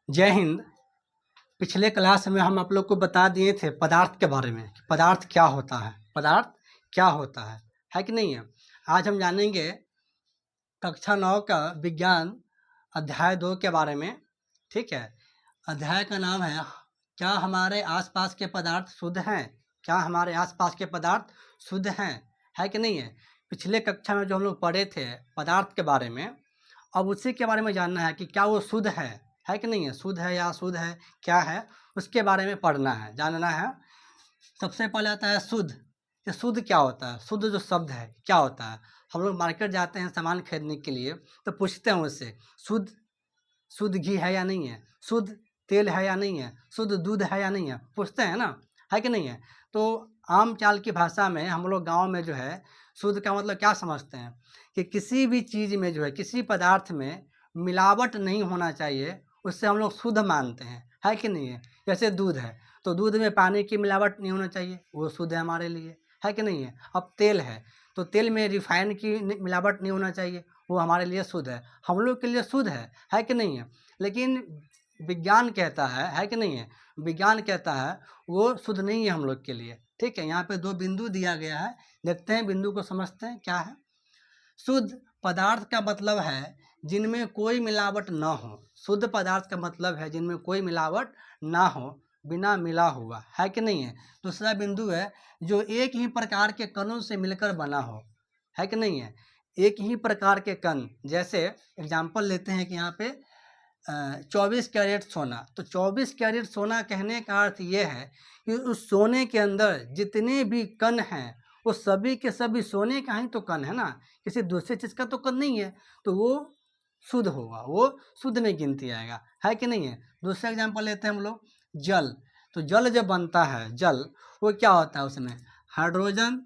जय हिंद। पिछले क्लास में हम आप लोग को बता दिए थे पदार्थ के बारे में कि पदार्थ क्या होता है, पदार्थ क्या होता है कि नहीं है। आज हम जानेंगे कक्षा 9 का विज्ञान अध्याय 2 के बारे में। ठीक है, अध्याय का नाम है क्या हमारे आसपास के पदार्थ शुद्ध हैं। क्या हमारे आसपास के पदार्थ शुद्ध हैं, है कि नहीं है। पिछले कक्षा में जो हम लोग पढ़े थे पदार्थ के बारे में, अब उसी के बारे में जानना है कि क्या वो शुद्ध है कि नहीं है, शुद्ध है या अशुद्ध है, क्या है उसके बारे में पढ़ना है, जानना है। सबसे पहले आता है शुद्ध। ये शुद्ध क्या होता है, शुद्ध जो शब्द है क्या होता है। हम लोग मार्केट जाते हैं सामान खरीदने के लिए तो पूछते हैं उससे शुद्ध शुद्ध घी है या नहीं है, शुद्ध तेल है या नहीं है, शुद्ध दूध है या नहीं है, पूछते हैं ना, है कि नहीं है। तो आम चाल की भाषा में हम लोग गांव में जो है शुद्ध का मतलब क्या समझते हैं कि किसी भी चीज़ में जो है, किसी पदार्थ में मिलावट नहीं होना चाहिए, उससे हम लोग शुद्ध मानते हैं, है कि नहीं है। जैसे दूध है तो दूध में पानी की मिलावट नहीं होना चाहिए, वो शुद्ध है हमारे लिए, है कि नहीं है। अब तेल है तो तेल में रिफाइन की मिलावट नहीं होना चाहिए, वो हमारे लिए शुद्ध है, हम लोग के लिए शुद्ध है कि नहीं है। लेकिन विज्ञान कहता है कि नहीं है, विज्ञान कहता है वो शुद्ध नहीं है हम लोग के लिए। ठीक है, यहाँ पे 2 बिंदु दिया गया है, देखते हैं बिंदु को समझते हैं क्या है। शुद्ध पदार्थ का मतलब है जिनमें कोई मिलावट ना हो। शुद्ध पदार्थ का मतलब है जिनमें कोई मिलावट ना हो, बिना मिला हुआ, है कि नहीं है। दूसरा बिंदु है जो एक ही प्रकार के कणों से मिलकर बना हो, है कि नहीं है। एक ही प्रकार के कण, जैसे एग्जाम्पल लेते हैं कि यहाँ पे 24 कैरेट सोना, तो 24 कैरेट सोना कहने का अर्थ ये है कि उस सोने के अंदर जितने भी कण हैं वो सभी के सभी सोने का ही तो कण है ना, किसी दूसरे चीज़ का तो कण नहीं है, तो वो शुद्ध होगा, वो शुद्ध में गिनती आएगा, है कि नहीं है। दूसरा एग्जाम्पल लेते हैं हम लोग जल। तो जल जब बनता है, जल वो क्या होता है, उसमें हाइड्रोजन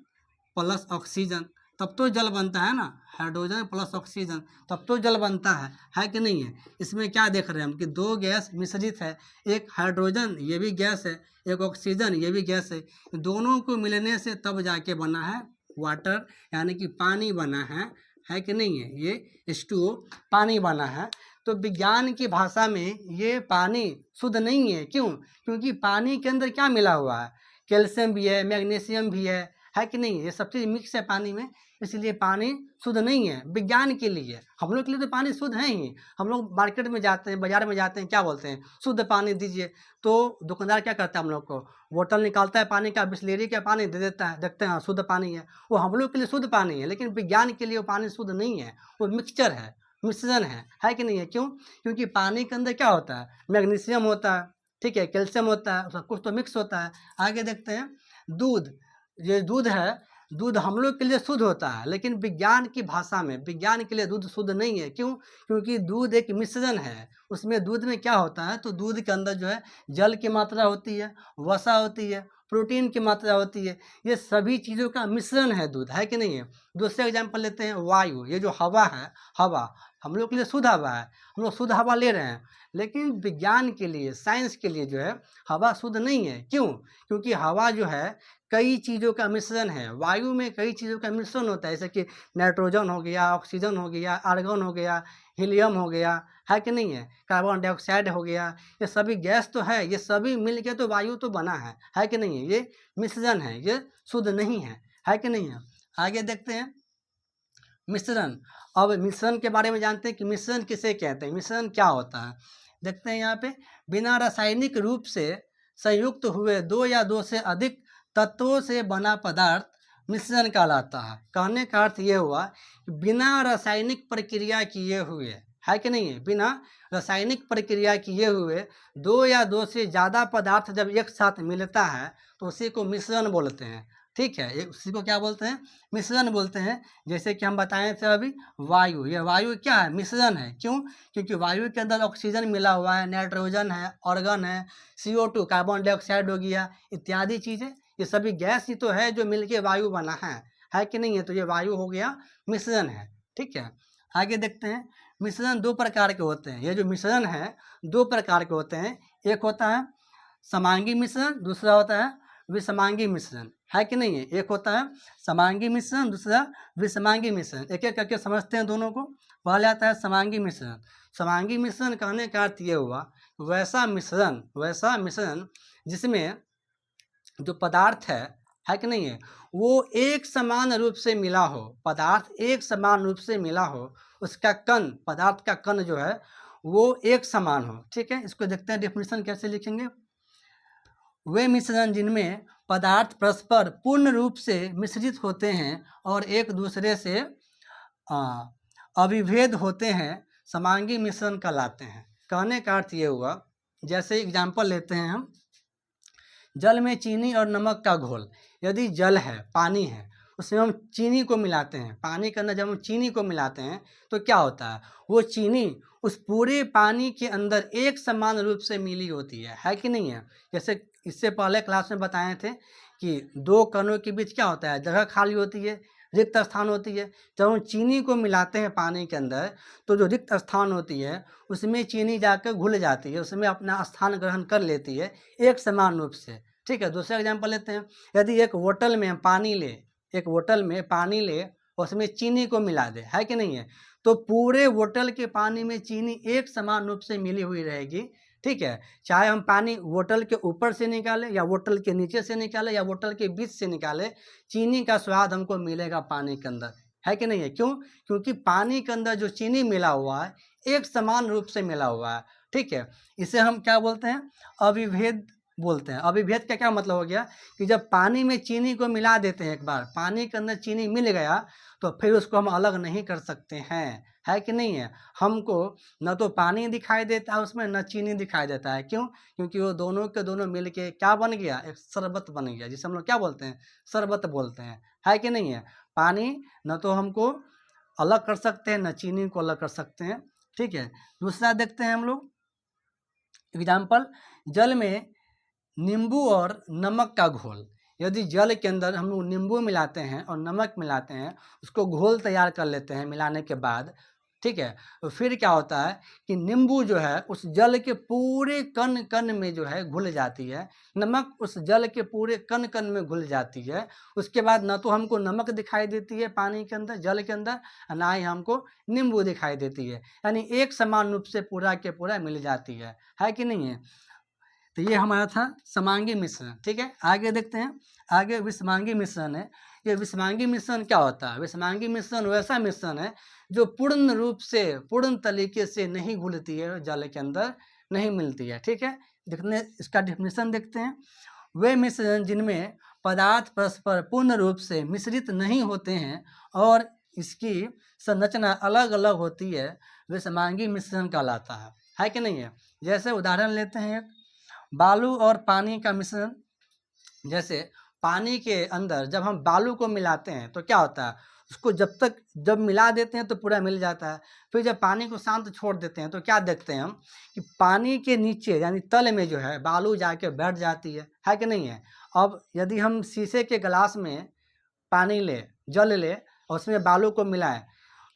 प्लस ऑक्सीजन, तब तो जल बनता है ना, हाइड्रोजन प्लस ऑक्सीजन तब तो जल बनता है कि नहीं है। इसमें क्या देख रहे हैं हम कि 2 गैस मिश्रित है, एक हाइड्रोजन ये भी गैस है, एक ऑक्सीजन ये भी गैस है, दोनों को मिलने से तब जाके बना है वाटर, यानी कि पानी बना है कि नहीं है। ये H2O पानी बना है। तो विज्ञान की भाषा में ये पानी शुद्ध नहीं है, क्यों, क्योंकि पानी के अंदर क्या मिला हुआ है, कैल्शियम भी है, मैग्नीशियम भी है कि नहीं, ये सब चीज़ मिक्स है पानी में, इसलिए पानी शुद्ध नहीं है विज्ञान के लिए। हम लोग के लिए तो पानी शुद्ध है ही। हम लोग मार्केट में जाते हैं, बाजार में जाते हैं, क्या बोलते हैं, शुद्ध पानी दीजिए, तो दुकानदार क्या करता है, हम लोग को बोतल निकालता है पानी का, बिस्लेरी का पानी दे देता है, देखते हैं हाँ शुद्ध पानी है, वो हम लोग के लिए शुद्ध पानी है। लेकिन विज्ञान के लिए वो पानी शुद्ध नहीं है, वो मिक्सचर है, मिश्रण है कि नहीं है। क्यों, क्योंकि पानी के अंदर क्या होता है, मैग्नीशियम होता है, ठीक है, कैल्शियम होता है, उसका कुछ तो मिक्स होता है। आगे देखते हैं दूध। ये दूध है, दूध हम लोग के लिए शुद्ध होता है, लेकिन विज्ञान की भाषा में विज्ञान के लिए दूध शुद्ध नहीं है। क्यों, क्योंकि दूध एक मिश्रण है, उसमें दूध में क्या होता है, तो दूध के अंदर जो है जल की मात्रा होती है, वसा होती है, प्रोटीन की मात्रा होती है, ये सभी चीज़ों का मिश्रण है दूध, है कि नहीं है। दूसरे एग्जाम्पल लेते हैं वायु। ये जो हवा है, हवा हम लोग के लिए शुद्ध हवा है, हम लोग शुद्ध हवा ले रहे हैं, लेकिन विज्ञान के लिए, साइंस के लिए जो है हवा शुद्ध नहीं है। क्यों, क्योंकि हवा जो है कई चीज़ों का मिश्रण है, वायु में कई चीज़ों का मिश्रण होता है, जैसे कि नाइट्रोजन हो गया, ऑक्सीजन हो गया, आर्गन हो गया, हीलियम हो गया, है कि नहीं है, कार्बन डाइऑक्साइड हो गया, ये सभी गैस तो है, ये सभी मिल के तो वायु तो बना है कि नहीं है। ये मिश्रण है, ये शुद्ध नहीं है कि नहीं है। आगे देखते हैं मिश्रण। अब मिश्रण के बारे में जानते हैं कि मिश्रण किसे कहते हैं, मिश्रण क्या होता है। देखते हैं यहाँ पे, बिना रासायनिक रूप से संयुक्त हुए 2 या 2 से अधिक तत्वों से बना पदार्थ मिश्रण कहलाता है। कहने का अर्थ ये हुआ कि बिना रासायनिक प्रक्रिया किए हुए, है कि नहीं है, बिना रासायनिक प्रक्रिया किए हुए 2 या 2 से ज़्यादा पदार्थ जब एक साथ मिलता है तो उसी को मिश्रण बोलते हैं। ठीक है, उसी को क्या बोलते हैं, मिश्रण बोलते हैं। जैसे कि हम बताए थे अभी वायु, ये वायु क्या है, मिश्रण है। क्यों, क्योंकि वायु के अंदर ऑक्सीजन मिला हुआ है, नाइट्रोजन है, ऑर्गन है, CO2 कार्बन डाइऑक्साइड हो गया, इत्यादि चीज़ें, ये सभी गैस ही तो है जो मिलके वायु बना है कि नहीं है। तो ये वायु हो गया, मिश्रण है। ठीक है, आगे देखते हैं मिश्रण 2 प्रकार के होते हैं। ये जो मिश्रण है 2 प्रकार के होते हैं, एक होता है समांगी मिश्रण, दूसरा होता है विषमांगी मिश्रण, है कि नहीं है। एक होता है समांगी मिश्रण, दूसरा विषमांगी मिश्रण। एक एक करके समझते हैं दोनों को। पहले आता है समांगी मिश्रण। समांगी मिश्रण कहने का अर्थ ये हुआ वैसा मिश्रण जिसमें जो पदार्थ है कि नहीं है, वो एक समान रूप से मिला हो, पदार्थ एक समान रूप से मिला हो, उसका कण, पदार्थ का कण जो है वो एक समान हो। ठीक है, इसको देखते हैं डेफिनेशन कैसे लिखेंगे। वे मिश्रण जिनमें पदार्थ परस्पर पूर्ण रूप से मिश्रित होते हैं और एक दूसरे से अविभेद होते हैं, समांगी मिश्रण कहलाते हैं। कहने का अर्थ ये हुआ, जैसे एग्जाम्पल लेते हैं हम, जल में चीनी और नमक का घोल। यदि जल है, पानी है, उसमें हम चीनी को मिलाते हैं, पानी के अंदर जब हम चीनी को मिलाते हैं तो क्या होता है, वो चीनी उस पूरे पानी के अंदर एक समान रूप से मिली होती है कि नहीं है। जैसे इससे पहले क्लास में बताए थे कि दो कणों के बीच क्या होता है, जगह खाली होती है, रिक्त स्थान होती है। जब हम चीनी को मिलाते हैं पानी के अंदर तो जो रिक्त स्थान होती है उसमें चीनी जाकर घुल जाती है, उसमें अपना स्थान ग्रहण कर लेती है एक समान रूप से। ठीक है, दूसरा एग्जाम्पल लेते हैं। यदि एक बोतल में हम पानी ले, एक बोतल में पानी ले, उसमें चीनी को मिला दे, है कि नहीं है, तो पूरे बोतल के पानी में चीनी एक समान रूप से मिली हुई रहेगी। ठीक है, चाहे हम पानी बोतल के ऊपर से निकालें या बोतल के नीचे से निकालें या बोतल के बीच से निकालें, चीनी का स्वाद हमको मिलेगा पानी के अंदर, है कि नहीं है। क्यों? क्योंकि पानी के अंदर जो चीनी मिला हुआ है एक समान रूप से मिला हुआ है। ठीक है, इसे हम क्या बोलते हैं, अविभेद बोलते हैं। अविभेद का क्या मतलब हो गया कि जब पानी में चीनी को मिला देते हैं, एक बार पानी के अंदर चीनी मिल गया तो फिर उसको हम अलग नहीं कर सकते हैं, है कि नहीं है। हमको न तो पानी दिखाई देता है उसमें, न चीनी दिखाई देता है। क्यों? क्योंकि वो दोनों के दोनों मिल के क्या बन गया, एक शरबत बन गया, जिसे हम लोग क्या बोलते हैं, शरबत बोलते हैं, है कि नहीं है। पानी न तो हमको अलग कर सकते हैं, न चीनी को अलग कर सकते हैं। ठीक है, दूसरा देखते हैं हम लोग एग्जाम्पल, जल में नींबू और नमक का घोल। यदि जल के अंदर हम लोग नींबू मिलाते हैं और नमक मिलाते हैं, उसको घोल तैयार कर लेते हैं मिलाने के बाद, ठीक है, तो फिर क्या होता है कि नींबू जो है उस जल के पूरे कण कण में जो है घुल जाती है, नमक उस जल के पूरे कण कण में घुल जाती है। उसके बाद न तो हमको नमक दिखाई देती है पानी के अंदर, जल के अंदर, ना ही हमको नींबू दिखाई देती है, यानी एक समान रूप से पूरा के पूरा मिल जाती है कि नहीं है। तो ये हमारा था समांगी मिश्रण। ठीक है, आगे देखते हैं, आगे विषमांगी मिश्रण है। ये विषमांगी मिश्रण क्या होता है? विषमांगी मिश्रण वैसा मिश्रण है जो पूर्ण रूप से, पूर्ण तरीके से नहीं घुलती है, जल के अंदर नहीं मिलती है। ठीक है, देखने इसका डेफिनेशन देखते हैं। वे मिश्रण जिनमें पदार्थ परस्पर पूर्ण रूप से मिश्रित नहीं होते हैं और इसकी संरचना अलग अलग होती है, विषमांगी मिश्रण कहलाता है कि नहीं है। जैसे उदाहरण लेते हैं, बालू और पानी का मिश्रण। जैसे पानी के अंदर जब हम बालू को मिलाते हैं तो क्या होता है, उसको जब मिला देते हैं तो पूरा मिल जाता है। फिर जब पानी को शांत छोड़ देते हैं तो क्या देखते हैं हम कि पानी के नीचे यानी तल में जो है बालू जाके बैठ जाती है कि नहीं है। अब यदि हम शीशे के गिलास में पानी ले, जल ले और उसमें बालू को मिलाएं,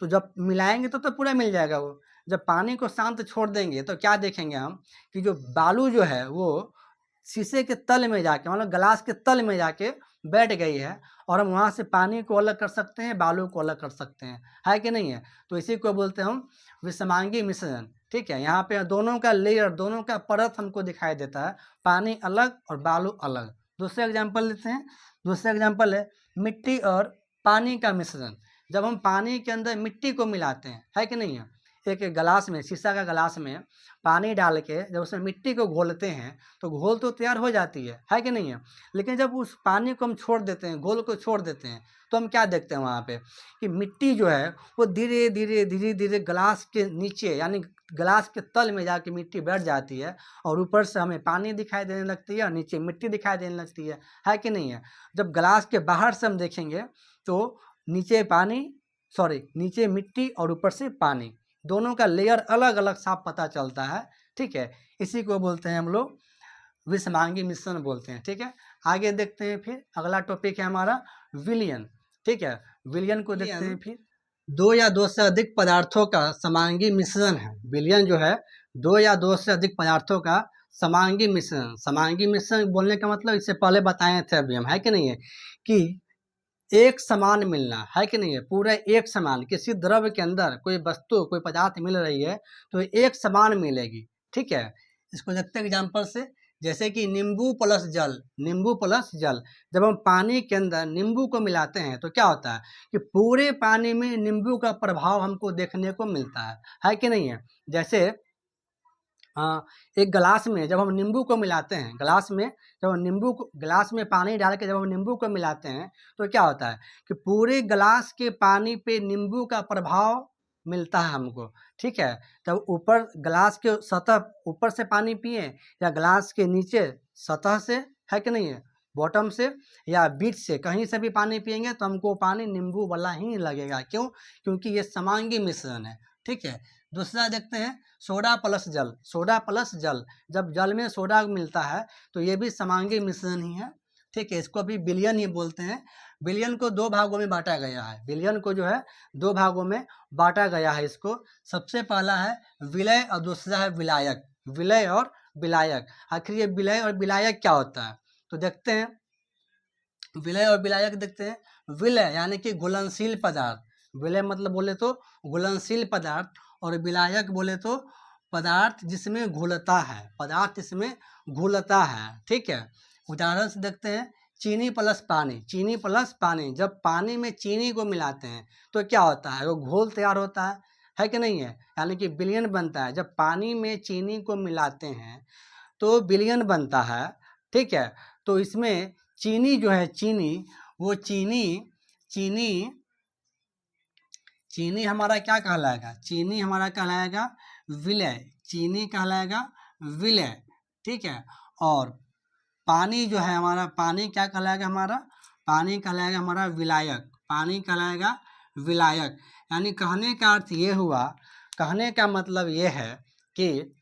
तो जब मिलाएंगे तो पूरा मिल जाएगा वो। जब पानी को शांत छोड़ देंगे तो क्या देखेंगे हम कि जो बालू जो है वो शीशे के तल में जाके, मतलब गिलास के तल में जाके बैठ गई है, और हम वहाँ से पानी को अलग कर सकते हैं, बालू को अलग कर सकते हैं, है कि नहीं है। तो इसी को बोलते हैं हम विषमांगी मिश्रण। ठीक है, यहाँ पे दोनों का लेयर, दोनों का परत हमको दिखाई देता है, पानी अलग और बालू अलग। दूसरा एग्जाम्पल लेते हैं। दूसरा एग्जाम्पल है मिट्टी और पानी का मिश्रण। जब हम पानी के अंदर मिट्टी को मिलाते हैं, है कि नहीं है, एक गिलास में, शीशा का गिलास में पानी डाल के जब उसमें मिट्टी को घोलते हैं तो घोल तो तैयार हो जाती है कि नहीं है। लेकिन जब उस पानी को हम छोड़ देते हैं, घोल को छोड़ देते हैं, तो हम क्या देखते हैं वहाँ पे कि मिट्टी जो है वो धीरे धीरे गिलास के नीचे यानी गिलास के तल में जाके मिट्टी बैठ जाती है, और ऊपर से हमें पानी दिखाई देने लगती है और नीचे मिट्टी दिखाई देने लगती है कि नहीं है। जब गिलास के बाहर से हम देखेंगे तो नीचे पानी, नीचे मिट्टी और ऊपर से पानी, दोनों का लेयर अलग अलग साफ पता चलता है। ठीक है, इसी को बोलते हैं हम लोग विषमांगी मिश्रण बोलते हैं। ठीक है, आगे देखते हैं, फिर अगला टॉपिक है हमारा विलयन। ठीक है, विलयन को देखते हैं। फिर दो या दो से अधिक पदार्थों का समांगी मिश्रण है। विलयन जो है दो या दो से अधिक पदार्थों का समांगी मिश्रण। समांगी मिश्रण बोलने का मतलब इससे पहले बताए थे अभी हम, है कि नहीं है, कि एक समान मिलना है कि नहीं है, पूरा एक समान। किसी द्रव्य के अंदर कोई वस्तु कोई पदार्थ मिल रही है तो एक समान मिलेगी, ठीक है। इसको देखते हैं एग्जाम्पल से, जैसे कि नींबू प्लस जल, नींबू प्लस जल। जब हम पानी के अंदर नींबू को मिलाते हैं तो क्या होता है कि पूरे पानी में नींबू का प्रभाव हमको देखने को मिलता है कि नहीं है। जैसे एक गिलास में जब हम नींबू को मिलाते हैं, गिलास में जब हम नींबू को, गिलास में पानी डाल के जब हम नींबू को मिलाते हैं तो क्या होता है कि पूरे गिलास के पानी पे नींबू का प्रभाव मिलता है हमको, ठीक है। तब ऊपर गिलास के सतह ऊपर से पानी पिए या गिलास के नीचे सतह से, है कि नहीं है, बॉटम से या बीच से, कहीं से भी पानी पिएंगे तो हमको पानी नींबू वाला ही लगेगा। क्यों? क्योंकि ये समांगी मिश्रण है, ठीक है। दूसरा देखते हैं सोडा प्लस जल, सोडा प्लस जल। जब जल में सोडा मिलता है तो ये भी समांगी मिश्रण ही है, ठीक है। इसको भी विलयन ही बोलते हैं। विलयन को दो भागों में बांटा गया है, विलयन को जो है दो भागों में बांटा गया है इसको। सबसे पहला है विलय और दूसरा है विलायक, विलय और विलायक। आखिर ये विलय और विलायक क्या होता है तो देखते हैं, विलय और विलायक देखते हैं। विलय यानी कि घुलनशील पदार्थ, विलय मतलब बोले तो घुलनशील पदार्थ, और विलायक बोले तो पदार्थ जिसमें घुलता है, पदार्थ इसमें घुलता है, ठीक है। उदाहरण से देखते हैं चीनी प्लस पानी, चीनी प्लस पानी। जब पानी में चीनी को मिलाते हैं तो क्या होता है, वो घोल तैयार होता है कि नहीं है, यानी कि विलयन बनता है। जब पानी में चीनी को मिलाते हैं तो विलयन बनता है, ठीक है। तो इसमें चीनी जो है, चीनी, वो चीनी चीनी चीनी हमारा क्या कहलाएगा, चीनी हमारा कहलाएगा विलय, चीनी कहलाएगा विलय, ठीक है। और पानी जो है हमारा, पानी क्या कहलाएगा हमारा, पानी कहलाएगा हमारा विलायक, पानी कहलाएगा विलायक। यानी कहने का अर्थ ये हुआ, कहने का मतलब ये है कि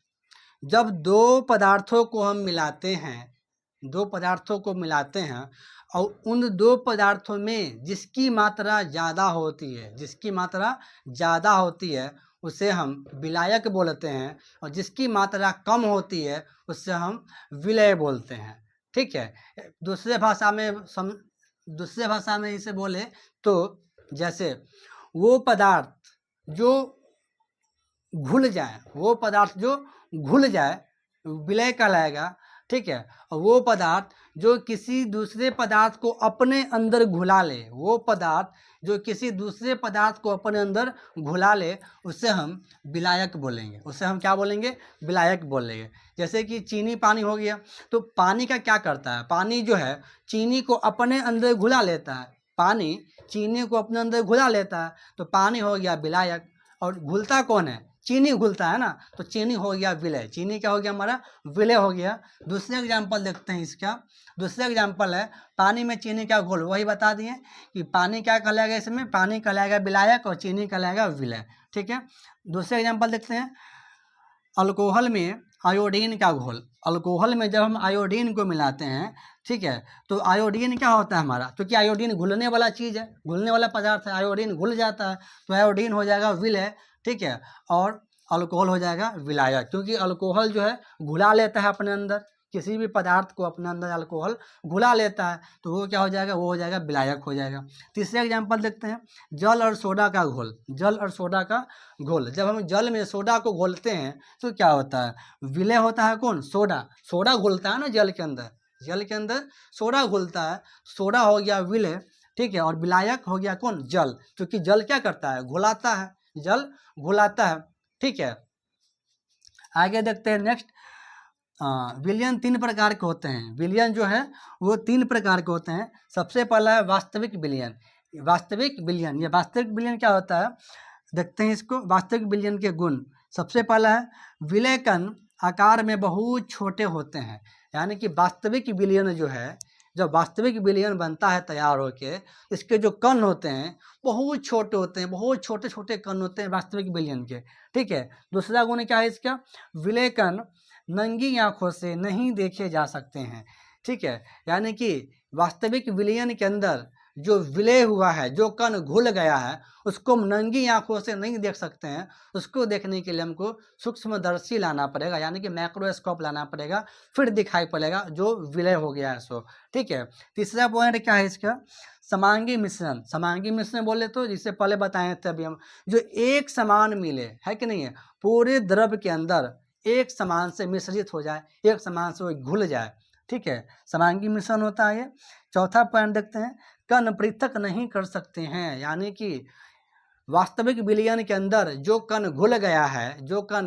जब दो पदार्थों को हम मिलाते हैं, दो पदार्थों को मिलाते हैं और उन दो पदार्थों में जिसकी मात्रा ज़्यादा होती है, जिसकी मात्रा ज़्यादा होती है उसे हम विलायक बोलते हैं, और जिसकी मात्रा कम होती है उससे हम विलय बोलते हैं, ठीक है। दूसरे भाषा में इसे बोले तो जैसे वो पदार्थ जो घुल जाए, वो पदार्थ जो घुल जाए विलय कहलाएगा, ठीक है। और वो पदार्थ जो किसी दूसरे पदार्थ को अपने अंदर घुला ले, वो पदार्थ जो किसी दूसरे पदार्थ को अपने अंदर घुला ले उसे हम विलायक बोलेंगे, उसे हम क्या बोलेंगे, विलायक बोलेंगे। जैसे कि चीनी पानी हो गया, तो पानी का क्या करता है, पानी जो है चीनी को अपने अंदर घुला लेता है, पानी चीनी को अपने अंदर घुला लेता है, तो पानी हो गया विलायक। और घुलता कौन है, चीनी घुलता है ना, तो चीनी हो गया विलय, चीनी क्या हो गया हमारा, विलय हो गया। दूसरे एग्जाम्पल देखते हैं इसका, दूसरा एग्जाम्पल है पानी में चीनी का घोल, वही बता दिए कि पानी क्या कहलाएगा, इसमें पानी कहलाएगा विलायक और चीनी कहलाएगा विलय, ठीक है। दूसरे एग्जाम्पल देखते हैं अल्कोहल में आयोडीन का घोल, अल्कोहल में जब हम आयोडीन को मिलाते हैं, ठीक है, तो आयोडीन क्या होता है हमारा, क्योंकि आयोडीन घुलने वाला चीज़ है, घुलने वाला पदार्थ है, आयोडीन घुल जाता है तो आयोडीन हो जाएगा विलय, ठीक है। और अल्कोहल हो जाएगा विलायक, क्योंकि अल्कोहल जो है घुला लेता है अपने अंदर, किसी भी पदार्थ को अपने अंदर अल्कोहल घुला लेता है तो वो क्या हो जाएगा, वो हो जाएगा विलायक हो जाएगा। तीसरा एग्जाम्पल देखते हैं जल और सोडा का घोल, जल और सोडा का घोल। जब हम जल में सोडा को घोलते हैं तो क्या होता है, विलय होता है कौन, सोडा, सोडा घुलता है ना जल के अंदर, जल के अंदर सोडा घुलता है, सोडा हो गया विलय, ठीक है। और विलायक हो गया कौन, जल, क्योंकि जल क्या करता है, घुलाता है, जल घुलाता है, ठीक है। आगे देखते हैं नेक्स्ट, विलयन तीन प्रकार के होते हैं, विलयन जो है वो तीन प्रकार के होते हैं। सबसे पहला है वास्तविक विलयन, वास्तविक विलयन, ये वास्तविक विलयन क्या होता है देखते हैं इसको, वास्तविक विलयन के गुण। सबसे पहला है विलय कण आकार में बहुत छोटे होते हैं, यानी कि वास्तविक विलयन जो है, जब वास्तविक विलयन बनता है तैयार होके, इसके जो कण होते हैं बहुत छोटे होते हैं, बहुत छोटे छोटे कण होते हैं वास्तविक विलयन के, ठीक है। दूसरा गुण क्या है इसका, विलय कण नंगी आंखों से नहीं देखे जा सकते हैं, ठीक है। यानी कि वास्तविक विलयन के अंदर जो विलय हुआ है, जो कण घुल गया है, उसको हम नंगी आंखों से नहीं देख सकते हैं। उसको देखने के लिए हमको सूक्ष्मदर्शी लाना पड़ेगा, यानी कि माइक्रोस्कोप लाना पड़ेगा, फिर दिखाई पड़ेगा जो विलय हो गया है सो। ठीक है। तीसरा पॉइंट क्या है इसका, समांगी मिश्रण। समांगी मिश्रण बोले तो जिससे पहले बताए थे अभी हम, जो एक समान मिले, है कि नहीं है, पूरे द्रव के अंदर एक समान से मिश्रित हो जाए, एक समान से वो घुल जाए। ठीक है, समांगी मिश्रण होता है ये। चौथा पॉइंट देखते हैं, कण पृथक नहीं कर सकते हैं, यानी कि वास्तविक विलयन के अंदर जो कण घुल गया है, जो कण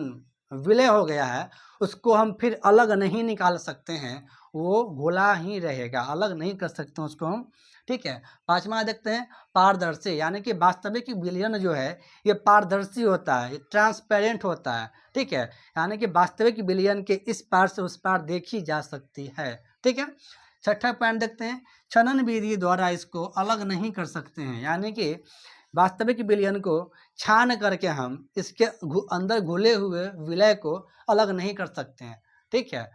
विलय हो गया है, उसको हम फिर अलग नहीं निकाल सकते हैं, वो घुला ही रहेगा, अलग नहीं कर सकते उसको हम। ठीक है। पांचवा देखते हैं, पारदर्शी, यानी कि वास्तविक विलयन जो है ये पारदर्शी होता है, ये ट्रांसपेरेंट होता है। ठीक है, यानी कि वास्तविक विलयन के इस पार से उस पार देखी जा सकती है। ठीक है। छठा पॉइंट देखते हैं, छनन विधि द्वारा इसको अलग नहीं कर सकते हैं, यानी कि वास्तविक विलयन को छान करके हम इसके अंदर घुले हुए विलय को अलग नहीं कर सकते हैं। ठीक है।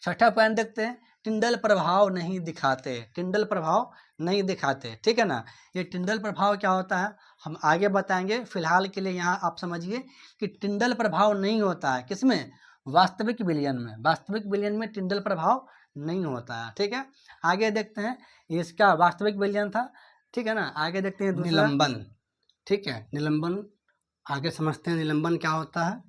छठा पॉइंट देखते हैं, टिंडल प्रभाव नहीं दिखाते, टिंडल प्रभाव नहीं दिखाते। ठीक है ना, ये टिंडल प्रभाव क्या होता है हम आगे बताएंगे, फिलहाल के लिए यहाँ आप समझिए कि टिंडल प्रभाव नहीं होता है किसमें, वास्तविक विलयन में। वास्तविक विलयन में टिंडल प्रभाव नहीं होता है। ठीक है। आगे देखते हैं, इसका वास्तविक विलयन था। ठीक है ना, आगे देखते हैं दूसरा, निलंबन। ठीक है, निलंबन आगे समझते हैं, निलंबन क्या होता है।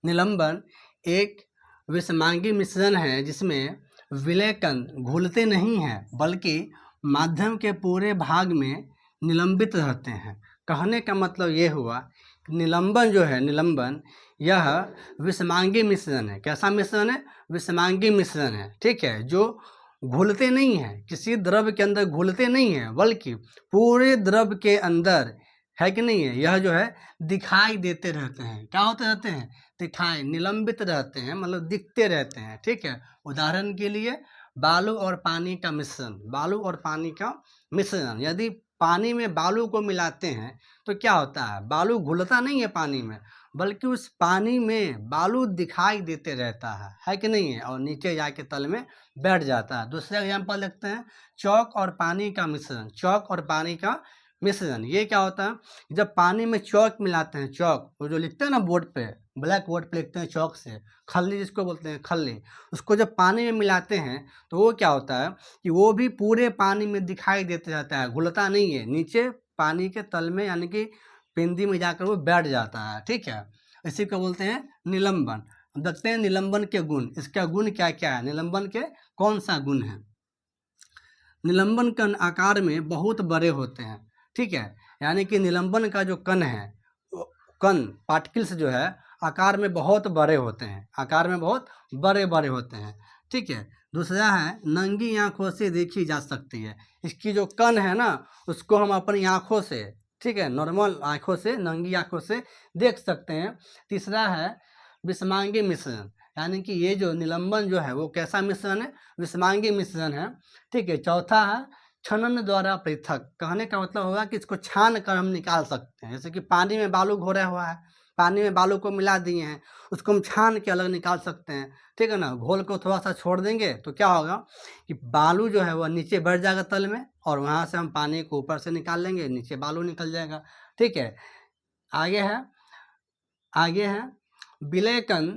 निलंबन एक विषमांगी मिश्रण है जिसमें विलय कण घुलते नहीं हैं, बल्कि माध्यम के पूरे भाग में निलंबित रहते हैं। कहने का मतलब ये हुआ कि निलंबन जो है, निलंबन यह विषमांगी मिश्रण है। कैसा मिश्रण है, विषमांगी मिश्रण है। ठीक है, जो घुलते नहीं हैं, किसी द्रव के अंदर घुलते नहीं हैं, बल्कि पूरे द्रव के अंदर, है कि नहीं है, यह जो है दिखाई देते रहते हैं। क्या होते रहते हैं, दिखाई, निलंबित रहते हैं, मतलब दिखते रहते हैं। ठीक है। उदाहरण के लिए बालू और पानी का मिश्रण, बालू और पानी का मिश्रण, यदि पानी में बालू को मिलाते हैं तो क्या होता है, बालू घुलता नहीं है पानी में, बल्कि उस पानी में बालू दिखाई देते रहता है कि नहीं है, और नीचे जाके तल में बैठ जाता है। दूसरा एग्जाम्पल देखते हैं, चौक और पानी का मिश्रण। चौक और पानी का मिश्रण, ये क्या होता है, जब पानी में चौक मिलाते हैं, चौक वो जो लिखते हैं ना बोर्ड पे, ब्लैक बोर्ड पे लिखते हैं चौक से, खल्ली जिसको बोलते हैं, खल्ली, उसको जब पानी में मिलाते हैं तो वो क्या होता है कि वो भी पूरे पानी में दिखाई देते रहता है, घुलता नहीं है, नीचे पानी के तल में, यानी कि पिंदी में जाकर वो बैठ जाता है। ठीक है, इसी को बोलते हैं निलंबन। देखते हैं निलंबन के गुण, इसका गुण क्या क्या है, निलंबन के कौन सा गुण है। निलंबन कण आकार में बहुत बड़े होते हैं। ठीक है, यानी कि निलंबन का जो कण है, कण पार्टिकल्स जो है आकार में बहुत बड़े होते हैं, आकार में बहुत बड़े बड़े होते हैं। ठीक है। दूसरा है, नंगी आंखों से देखी जा सकती है। इसकी जो कण है ना, उसको हम अपनी आंखों से, ठीक है, नॉर्मल आंखों से, नंगी आंखों से देख सकते हैं। तीसरा है विषमांगी मिश्रण, यानी कि ये जो निलंबन जो है वो कैसा मिश्रण है, विषमांगी मिश्रण है। ठीक है। चौथा है छनन द्वारा पृथक। कहने का मतलब होगा कि इसको छान कर हम निकाल सकते हैं, जैसे कि पानी में बालू घोरा हुआ है, पानी में बालू को मिला दिए हैं, उसको हम छान के अलग निकाल सकते हैं। ठीक है ना, घोल को थोड़ा सा छोड़ देंगे तो क्या होगा कि बालू जो है वह नीचे बैठ जाएगा तल में, और वहाँ से हम पानी को ऊपर से निकाल लेंगे, नीचे बालू निकल जाएगा। ठीक है। आगे है विलय कण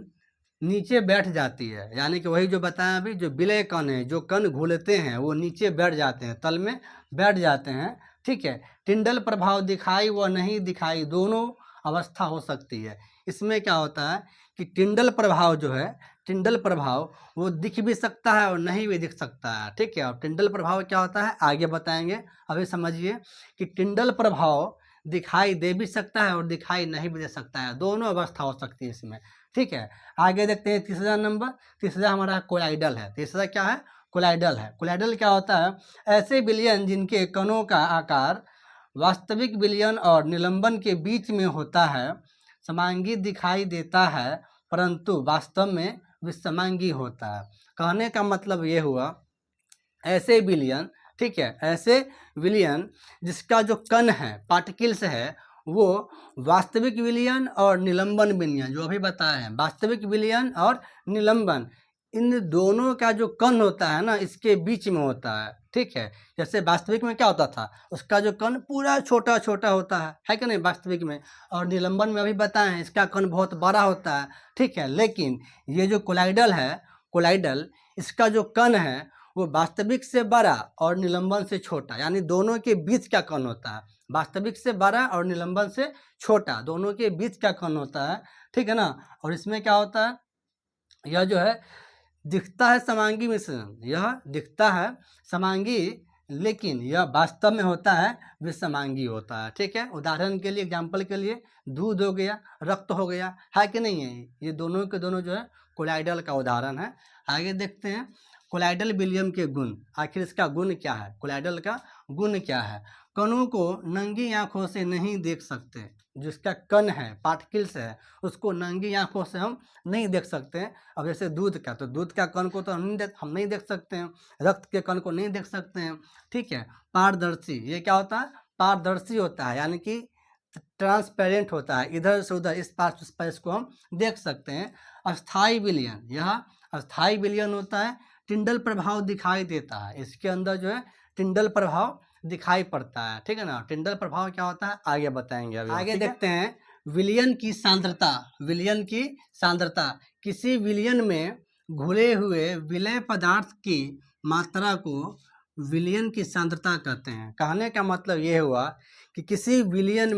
नीचे बैठ जाती है, यानी कि वही जो बताया अभी, जो विलय कण है, जो कण घुलते हैं वो नीचे बैठ जाते हैं, तल में बैठ जाते हैं। ठीक है। टिंडल प्रभाव दिखाई व नहीं दिखाई दोनों अवस्था हो सकती है। इसमें क्या होता है कि टिंडल प्रभाव जो है, टिंडल प्रभाव वो दिख भी सकता है और नहीं भी दिख सकता है। ठीक है। और टिंडल प्रभाव क्या होता है आगे बताएंगे, अभी समझिए कि टिंडल प्रभाव दिखाई दे भी सकता है और दिखाई नहीं भी दे सकता है, दोनों अवस्था हो सकती है इसमें। ठीक है। आगे देखते हैं तीसरा नंबर, तीसरा हमारा कोलाइडल है। तीसरा क्या है, कोलाइडल है। कोलाइडल क्या होता है, ऐसे विलयन जिनके कणों का आकार वास्तविक विलयन और निलंबन के बीच में होता है, समांगी दिखाई देता है परंतु वास्तव में विषमांगी होता है। कहने का मतलब ये हुआ, ऐसे विलयन, ठीक है, ऐसे विलयन जिसका जो कण है, पार्टिकल्स है, वो वास्तविक विलयन और निलंबन विलयन जो अभी बताए हैं, वास्तविक विलयन और निलंबन, इन दोनों का जो कण होता है ना, इसके बीच में होता है। ठीक है। जैसे वास्तविक में क्या होता था, उसका जो कण पूरा छोटा छोटा होता है कि नहीं वास्तविक में, और निलंबन में अभी बताए हैं इसका कण बहुत बड़ा होता है, ठीक है। लेकिन ये जो कोलाइडल है, कोलाइडल इसका जो कण है वो वास्तविक से बड़ा और निलंबन से छोटा, यानी दोनों के बीच का कण होता है। वास्तविक से बड़ा और निलंबन से छोटा, दोनों के बीच का कण होता है, ठीक है ना। और इसमें क्या होता है, यह जो है दिखता है समांगी मिश्रण, यह दिखता है समांगी, लेकिन यह वास्तव में होता है विषमांगी होता है, ठीक है। उदाहरण के लिए, एग्जाम्पल के लिए, दूध हो गया, रक्त हो गया, है कि नहीं है। ये दोनों के दोनों जो है कोलाइडल का उदाहरण है। आगे देखते हैं कोलाइडल विलियम के गुण। आखिर इसका गुण क्या है, कोलाइडल का गुण क्या है। कणों को नंगी आंखों से नहीं देख सकते, जिसका कण है, पार्टिकल्स है, उसको नंगी आंखों से हम नहीं देख सकते हैं। अब जैसे दूध का, तो दूध का कण को तो हम नहीं देख सकते हैं, रक्त के कण को नहीं देख सकते हैं, ठीक है। पारदर्शी, ये क्या होता है, पारदर्शी होता है, यानी कि ट्रांसपेरेंट होता है, इधर से उधर इस पार उस पार इसको हम देख सकते हैं। अस्थाई विलयन, यह अस्थाई विलयन होता है। टिंडल प्रभाव दिखाई देता है, इसके अंदर जो है टिंडल प्रभाव दिखाई पड़ता है, ठीक है ना। टिंडल प्रभाव क्या होता है आगे बताएंगे। अभी आगे देखते हैं विलयन की सांद्रता। विलयन की सांद्रता, किसी विलयन में घुले हुए विलय पदार्थ की मात्रा को विलयन की सांद्रता कहते हैं। कहने का मतलब ये हुआ कि किसी विलयन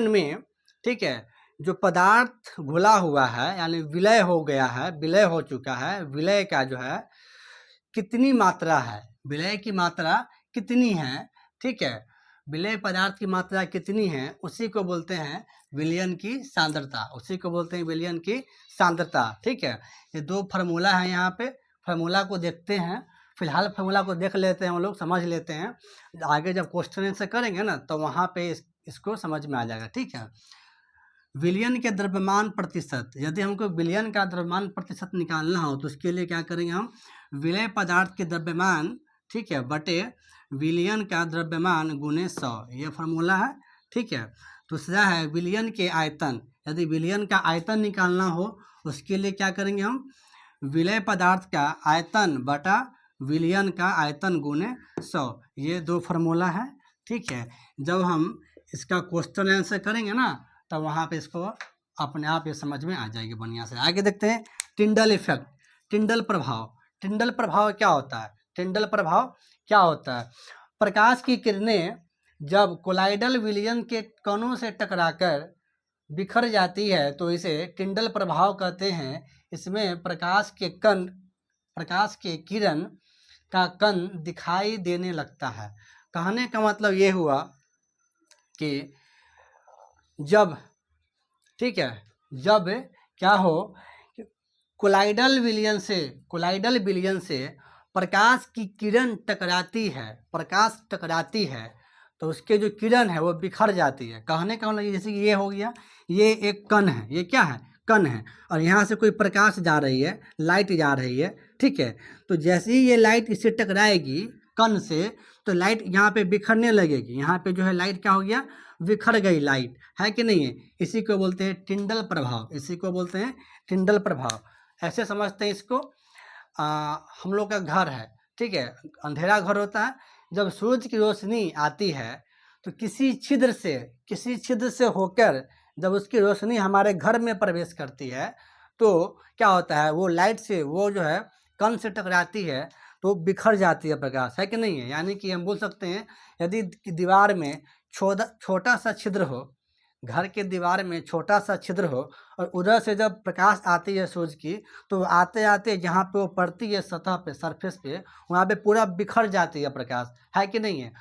में, ठीक है, जो पदार्थ घुला हुआ है, यानी विलय हो गया है, विलय हो चुका है, विलय का जो है कितनी मात्रा है, विलय की मात्रा कितनी है, ठीक है, विलय पदार्थ की मात्रा कितनी है, उसी को बोलते हैं विलयन की सांद्रता, उसी को बोलते हैं विलयन की सांद्रता, ठीक है। ये दो फार्मूला है, यहाँ पे फार्मूला को देखते हैं, फिलहाल फार्मूला को देख लेते हैं, हम लोग समझ लेते हैं, आगे जब क्वेश्चन आंसर करेंगे ना तो वहाँ पे इसको समझ में आ जाएगा, ठीक है। विलयन के द्रव्यमान प्रतिशत, यदि हमको विलयन का द्रव्यमान प्रतिशत निकालना हो तो उसके लिए क्या करेंगे हम, विलय पदार्थ के द्रव्यमान, ठीक है, बटे विलयन का द्रव्यमान गुणे 100, ये फार्मूला है, ठीक है। दूसरा है विलयन के आयतन, यदि विलयन का आयतन निकालना हो उसके लिए क्या करेंगे हम, विलय पदार्थ का आयतन बटा विलयन का आयतन गुणे 100, ये दो फार्मूला है, ठीक है। जब हम इसका क्वेश्चन आंसर करेंगे ना तब वहाँ पे इसको अपने आप ये समझ में आ जाएगी बढ़िया से। आगे देखते हैं टिंडल इफेक्ट, टिंडल प्रभाव। टिंडल प्रभाव क्या होता है, टिंडल प्रभाव क्या होता है, प्रकाश की किरणें जब कोलाइडल विलयन के कणों से टकराकर बिखर जाती है तो इसे टिंडल प्रभाव कहते हैं। इसमें प्रकाश के किरण का कण दिखाई देने लगता है। कहने का मतलब ये हुआ कि जब, ठीक है, जब क्या हो, कोलाइडल विलयन से प्रकाश की किरण टकराती है, प्रकाश टकराती है तो उसके जो किरण है वो बिखर जाती है। कहने का मतलब जैसे कि ये हो गया, ये एक कण है, ये क्या है, कण है, और यहाँ से कोई प्रकाश जा रही है, लाइट जा रही है, ठीक है। तो जैसे ही ये लाइट इससे टकराएगी कण से तो लाइट यहाँ पे बिखरने लगेगी, यहाँ पे जो है लाइट क्या हो गया, बिखर गई लाइट, है कि नहीं है। इसी को बोलते हैं टिंडल प्रभाव, इसी को बोलते हैं टिंडल प्रभाव। ऐसे समझते हैं इसको, हम लोग का घर है, ठीक है, अंधेरा घर होता है, जब सूरज की रोशनी आती है तो किसी छिद्र से होकर जब उसकी रोशनी हमारे घर में प्रवेश करती है तो क्या होता है, वो लाइट से, वो जो है कण से टकराती है तो बिखर जाती है प्रकाश, है कि नहीं है। यानी कि हम बोल सकते हैं यदि दीवार में छोटा सा छिद्र हो, घर के दीवार में छोटा सा छिद्र हो और उधर से जब प्रकाश आती है सूरज की तो आते आते जहाँ पे वो पड़ती है सतह पे, सरफेस पे, वहाँ पे पूरा बिखर जाती है प्रकाश, है कि नहीं है।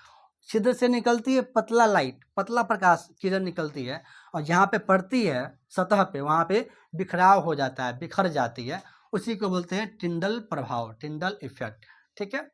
छिद्र से निकलती है पतला लाइट, पतला प्रकाश किरण निकलती है और जहाँ पे पड़ती है सतह पे वहाँ पे बिखराव हो जाता है, बिखर जाती है, उसी को बोलते हैं टिंडल प्रभाव, टिंडल इफेक्ट, ठीक है।